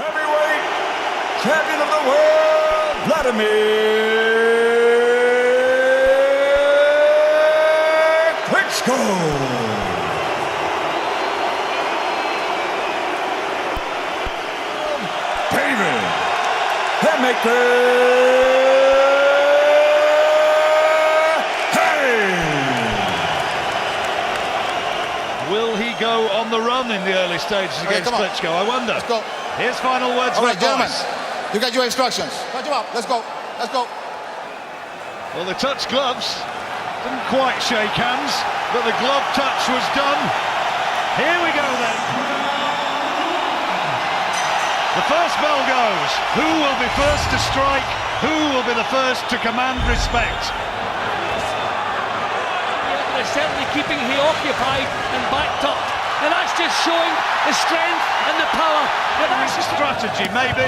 Heavyweight champion of the world, Wladimir Klitschko. David Haye. Will he go on the run in the early stages against Klitschko? I wonder. Let's go. Here's final words All of right, gentlemen, advice. you got your instructions. Touch him up. Let's go. Let's go. Well, the touch gloves didn't quite shake hands, but the glove touch was done. Here we go then. The first bell goes. Who will be first to strike? Who will be the first to command respect? Yeah, they're certainly keeping Haye occupied and backed up. And that's just showing the strength and the power. That's a strategy, maybe.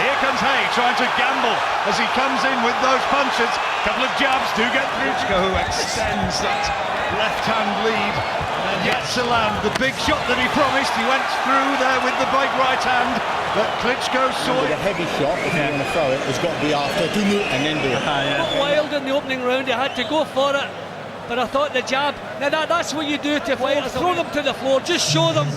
Here comes Haye trying to gamble as he comes in with those punches. Couple of jabs do get through. Klitschko, who extends that left-hand lead and gets to land. The big shot that he promised, he went through there with the big right hand, but Klitschko saw it. A heavy shot, if you're going to throw it, has got to be after, and then do it. Got wild in the opening round, he had to go for it. But I thought the jab, now that's what you do to fighters, throw them to the floor, just show them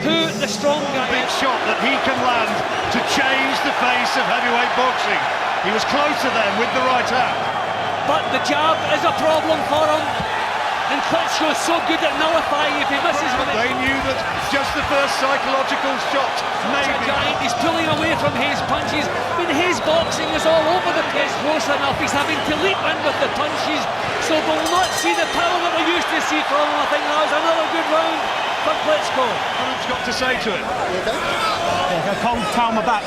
who the strong guy big is. Shot that he can land to change the face of heavyweight boxing. He was closer then with the right hand. But the jab is a problem for him. And Klitschko is so good at nullifying if he misses with it. They knew that just the first psychological shot, maybe. He's pulling away from Haye's punches. I mean, Haye's boxing is all over the place close enough. He's having to leap in with the punches, so they'll not see the power that we used to see from him. I think that was another good round for Klitschko. What has got to say to it? Yeah, cold towel my back.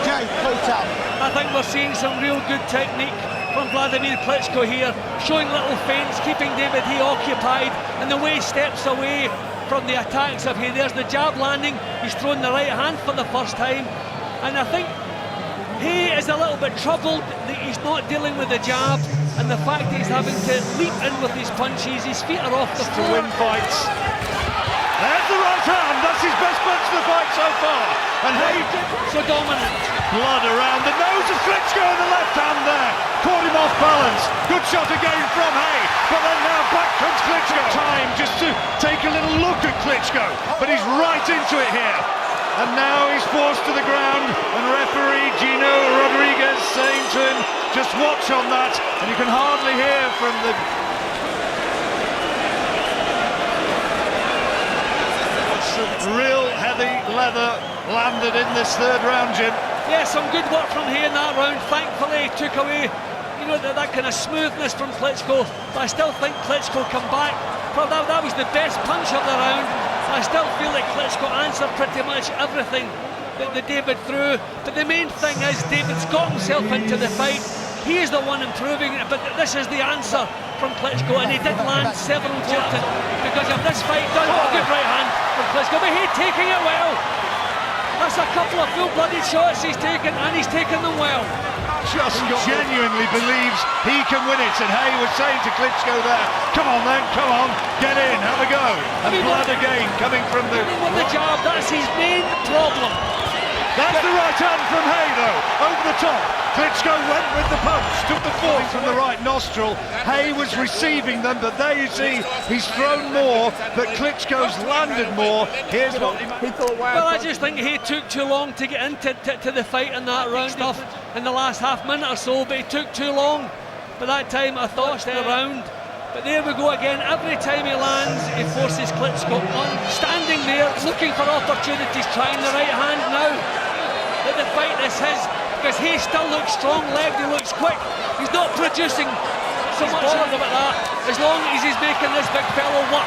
Jay, cold towel. I think we're seeing some real good technique from Wladimir Klitschko here, showing little feints, keeping David Haye occupied, and the way he steps away from the attacks of Haye. There's the jab landing, he's thrown the right hand for the first time, and I think Haye is a little bit troubled that he's not dealing with the jab, and the fact that he's having to leap in with his punches, his feet are off the floor. To win fights. There's the right hand, that's his best punch of the fight so far, and Haye so dominant. Blood around the nose of Klitschko and the left hand there. Caught him off balance. Good shot again from Haye. But then now back comes Klitschko. Time just to take a little look at Klitschko. But he's right into it here. And now he's forced to the ground. And referee Gino Rodriguez saying to him, just watch on that. And you can hardly hear from the... Some real heavy leather landed in this third round, Jim. Yeah, some good work from Haye in that round. Thankfully, he took away, you know, that kind of smoothness from Klitschko. But I still think Klitschko come back. Probably that was the best punch of the round. I still feel like Klitschko answered pretty much everything that David threw. But the main thing is David's got himself into the fight. He is the one improving it, but this is the answer from Klitschko, and he did land several jabs because of this fight. Done a good right hand from Klitschko, but he's taking it well. That's a couple of full-blooded shots he's taken, and he's taken them well. Just genuinely believes he can win it, and Haye was saying to Klitschko there, come on then, come on, get in, have a go. And blood again coming from the... With the jab, that's his main problem. That's the right hand from Haye though, over the top. Klitschko went with the punch, took the fall from the right nostril. Haye was receiving them, but there you see, he's thrown more, but Klitschko's landed more. Here's what he thought. Well, I just think he took too long to get into to the fight in that round stuff in the last half minute or so, but he took too long. By that time, I thought the round. But there we go again, every time he lands, he forces Klitschko on, standing there, looking for opportunities, trying the right hand now. That the fight is his, because he still looks strong-legged, he looks quick. He's not producing so much about that, as long as he's making this big fellow work.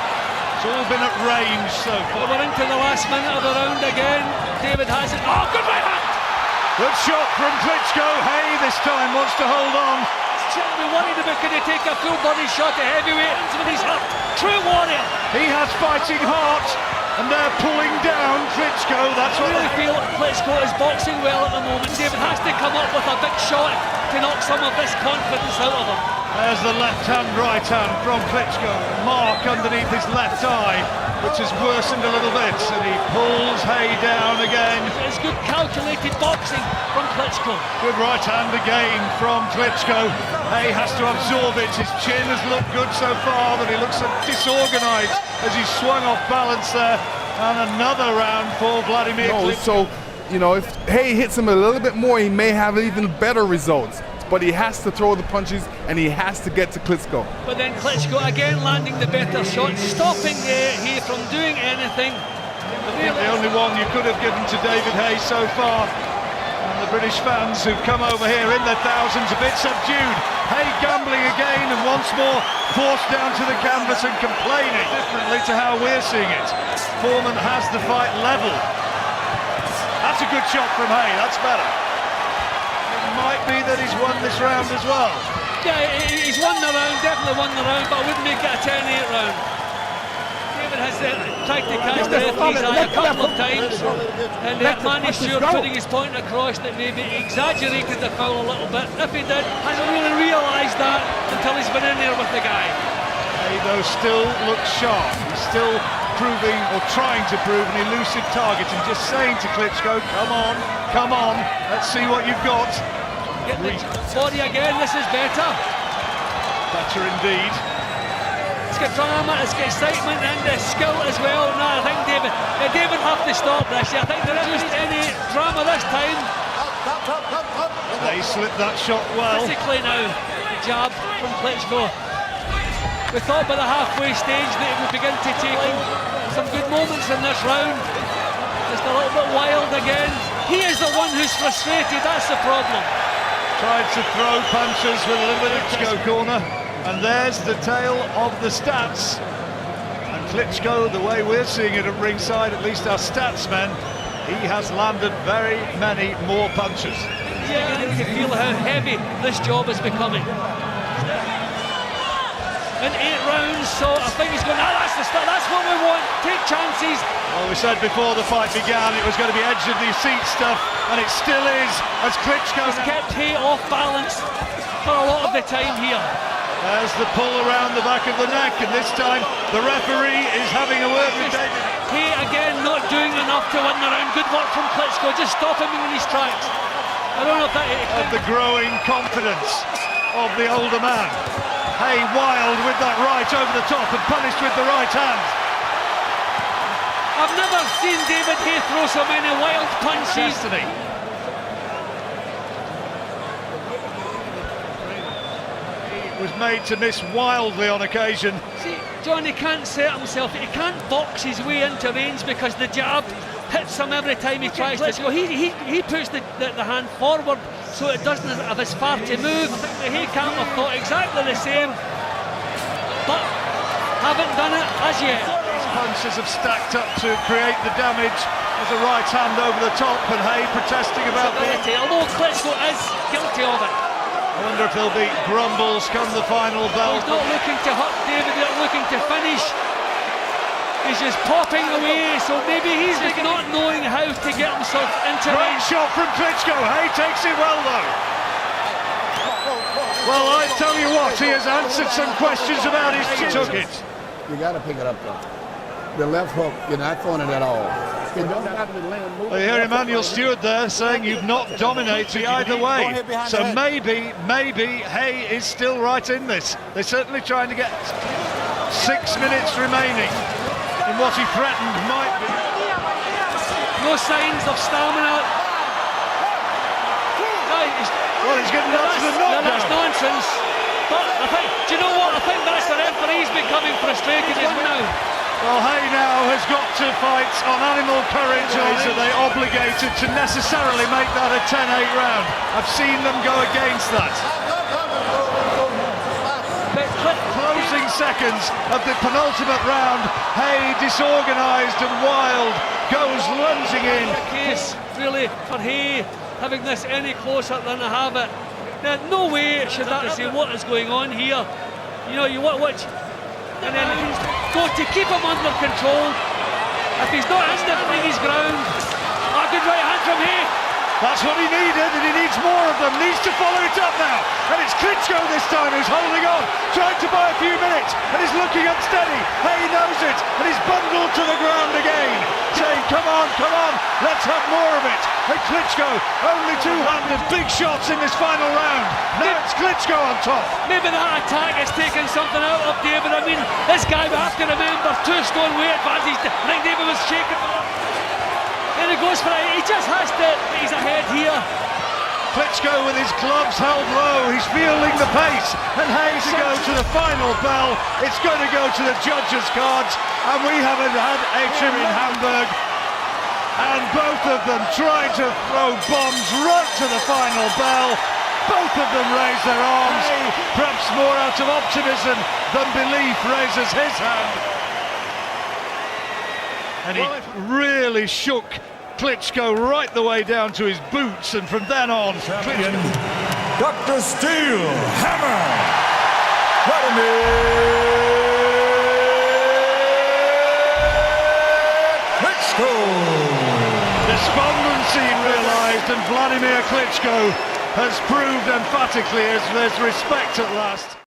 It's all been at range so far. We're into the last minute of the round again. David has it. Oh, good right hand! Good shot from Klitschko. Haye this time wants to hold on. We worried about could he take a full body shot to heavyweight with his hurt. True warrior. He has fighting heart, and they're pulling down Klitschko. That's what I really feel Klitschko is boxing well at the moment. David has to come up with a big shot to knock some of this confidence out of him. There's the left hand, right hand from Klitschko. Mark underneath his left eye, which has worsened a little bit, and he pulls Haye down again. It's good calculated boxing from Klitschko. Good right hand again from Klitschko. Haye has to absorb it. His chin has looked good so far, but he looks disorganised as he swung off balance there. And another round for Wladimir Klitschko. So, you know, if Haye hits him a little bit more, he may have even better results. But he has to throw the punches and he has to get to Klitschko. But then Klitschko again landing the better shots, stopping Haye from doing anything. The only one you could have given to David Haye so far. And the British fans who've come over here in their thousands, a bit subdued. Haye gambling again and once more forced down to the canvas and complaining differently to how we're seeing it. Foreman has the fight level. That's a good shot from Haye, that's better. It might be that he's won this round as well. Yeah, he's won the round, definitely won the round, but I wouldn't make it a 10-8 round. David has tried to catch the referee's eye a couple of times and managed to putting his point across that maybe exaggerated the foul a little bit. If he did, hasn't really realised that until he's been in there with the guy. Haye though still looks sharp. He's still proving or trying to prove an elusive target and just saying to Klitschko, come on, let's see what you've got. Get the body again, this is better. Better indeed. It's got drama, it's got excitement and skill as well. No, I think David have to stop this. I think there isn't any drama this time. Haye slipped that shot well. Physically now, jab from Klitschko. We thought by the halfway stage that he would begin to take some good moments in this round. Just a little bit wild again. He is the one who's frustrated, that's the problem. Tried to throw punches with a little bit of Klitschko corner. And there's the tale of the stats. And Klitschko, the way we're seeing it at ringside, at least our stats men, he has landed very many more punches. Yeah, you can feel how heavy this job is becoming. In 8 rounds, so I think he's going, that's the start, that's what we want, take chances. Well, we said before the fight began it was going to be edge of the seat stuff, and it still is, as Klitschko's kept Haye off balance for a lot of the time here. There's the pull around the back of the neck, and this time the referee is having a word with David. Haye again not doing enough to win the round. Good work from Klitschko, just stop him in his tracks. I don't know if that... Of the growing confidence of the older man. Haye wild with that right over the top and punished with the right hand. I've never seen David Haye throw so many wild punches. Destiny. He was made to miss wildly on occasion. See, John, he can't set himself, he can't box his way into range because the jab hits him every time he tries to go. He puts the hand forward so it doesn't have as far to move. I think the Haye camp have thought exactly the same, but haven't done it as yet. These punches have stacked up to create the damage. There's a right hand over the top and Haye protesting about it. Although Klitschko is guilty of it. I wonder if there'll be grumbles come the final bell. He's not looking to hurt David, he's looking to finish. He's just popping away, so maybe he's not knowing how to get himself into Great shot from Klitschko. Haye takes it well though. Well, I tell you what, he has answered some questions about his he took it. You got to pick it up though. The left hook, you're not throwing it at all. Well, you hear Emmanuel Stewart there saying you've not dominated either way. So maybe Haye is still right in this. They're certainly trying to get 6 minutes remaining in what he threatened might be. No signs of stamina. Well, he's getting up to the knockdown. That's nonsense. But I think, do you know what? I think that's the referee's becoming frustrated as well. Well, Haye now has got to fight on animal courage, or are they obligated to necessarily make that a 10-8 round? I've seen them go against that. Closing seconds of the penultimate round, Haye disorganised and wild, goes lunging in. The case, really, for Haye, having this any closer than I have it. There's no way should that say what is going on here. You know, you watch, and then go to keep him under control. If he's not instantly his ground, a good right hand from Haye. That's what he needed, and he needs more of them. Needs to follow it up now. And it's Klitschko this time who's holding on, trying to buy a few minutes, and he's looking unsteady. Haye knows it, and he's bundled to the ground again, saying, come on, let's have more of it. And Klitschko, only two-handed big shots in this final round. Now it's Klitschko on top. Maybe that attack has taken something out of David. I mean, this guy, we have to remember, 2 stone weight advantage. I think David was shaking for that. And he goes for it. He just has to. He's ahead here. Klitschko with his gloves held low. He's feeling the pace. And Haye to go to the final bell. It's going to go to the judges' cards. And we haven't had action in Hamburg. And both of them trying to throw bombs right to the final bell. Both of them raise their arms. Perhaps more out of optimism than belief raises his hand. And he really shook Klitschko right the way down to his boots, and from then on, Champion, Dr. Steelhammer, Wladimir Klitschko. Despondency realised, and Wladimir Klitschko has proved emphatically there's respect at last.